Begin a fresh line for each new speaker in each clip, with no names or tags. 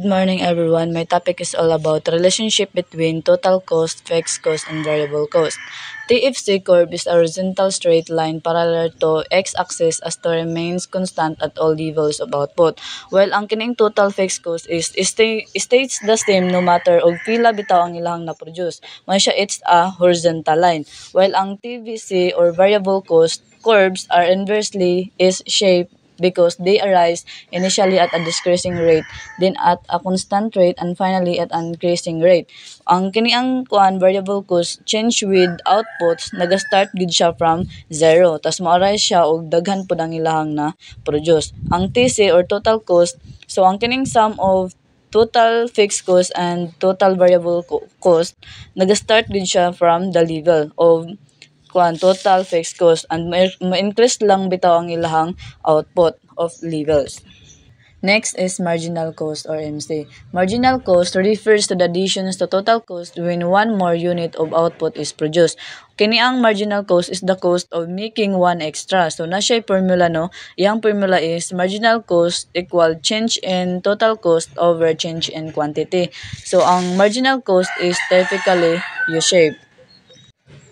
morning everyone. My topic is all about relationship between total cost, fixed cost, and variable cost. TFC curve is a horizontal straight line parallel to x-axis as to remains constant at all levels of output. While ang kining total fixed cost stays the same no matter og pila bitaw ang ilahang na-produce. Man siya it's a horizontal line. While ang TVC or variable cost curves are inversely is shaped because they arise initially at a decreasing rate, then at a constant rate, and finally at an increasing rate. Ang kini ang variable cost change with outputs naga-start gid siya from zero. Tas mo-arise siya og daghan pud ang ilahang na produce. Ang TC or total cost, so ang kining sum of total fixed cost and total variable cost naga-start gid siya from the level of total fixed cost and ma-increase lang bitaw ang ilahang output of levels. Next is marginal cost or MC. Marginal cost refers to the additions to total cost when one more unit of output is produced. Kini ang marginal cost is the cost of making one extra. So na siya formula no. Yang formula is marginal cost equal change in total cost over change in quantity. So ang marginal cost is typically U-shaped.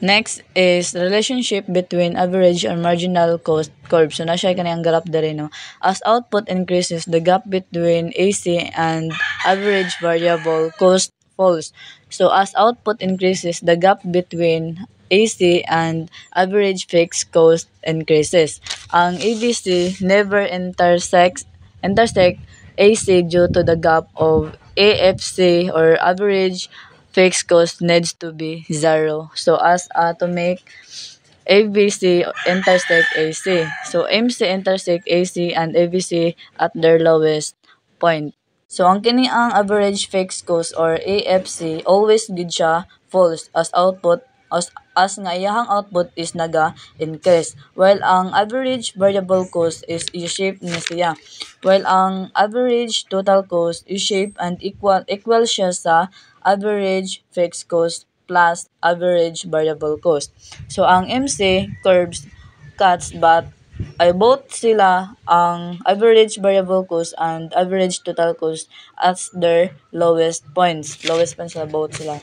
Next is relationship between average and marginal cost curve. So na siya kaniyang graph dere no. As output increases, the gap between AC and average variable cost falls. So as output increases, the gap between AC and average fixed cost increases. Ang ABC never intersect AC due to the gap of AFC or average fixed cost needs to be zero. So as to make ABC intersect AC. So MC intersect AC and ABC at their lowest point. So ang kini ang average fixed cost or AFC always gid siya false as output as nga iyahang output is naga-increase. While ang average variable cost is U-shaped ni siya. While ang average total cost U-shaped and equal siya sa average fixed cost plus average variable cost. So ang MC curves cuts but ay both sila ang average variable cost and average total cost as their lowest points. Lowest points sila both sila.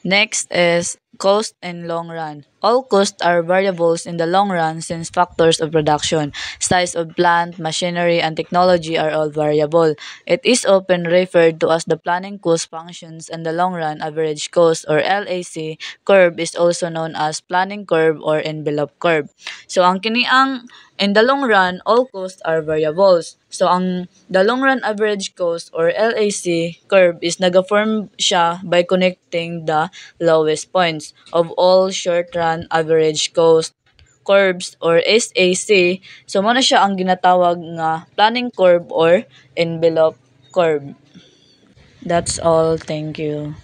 Next is cost in long run. All costs are variables in the long run since factors of production, size of plant, machinery, and technology are all variable. It is often referred to as the planning cost functions and the long run average cost or LAC curve is also known as planning curve or envelope curve. So ang kini ang in the long run, all costs are variables. So ang the long run average cost or LAC curve is nagaform siya by connecting the lowest points of all short run average cost curves or SAC. So mo na siya ang ginatawag nga planning curve or envelope curve. That's all. Thank you.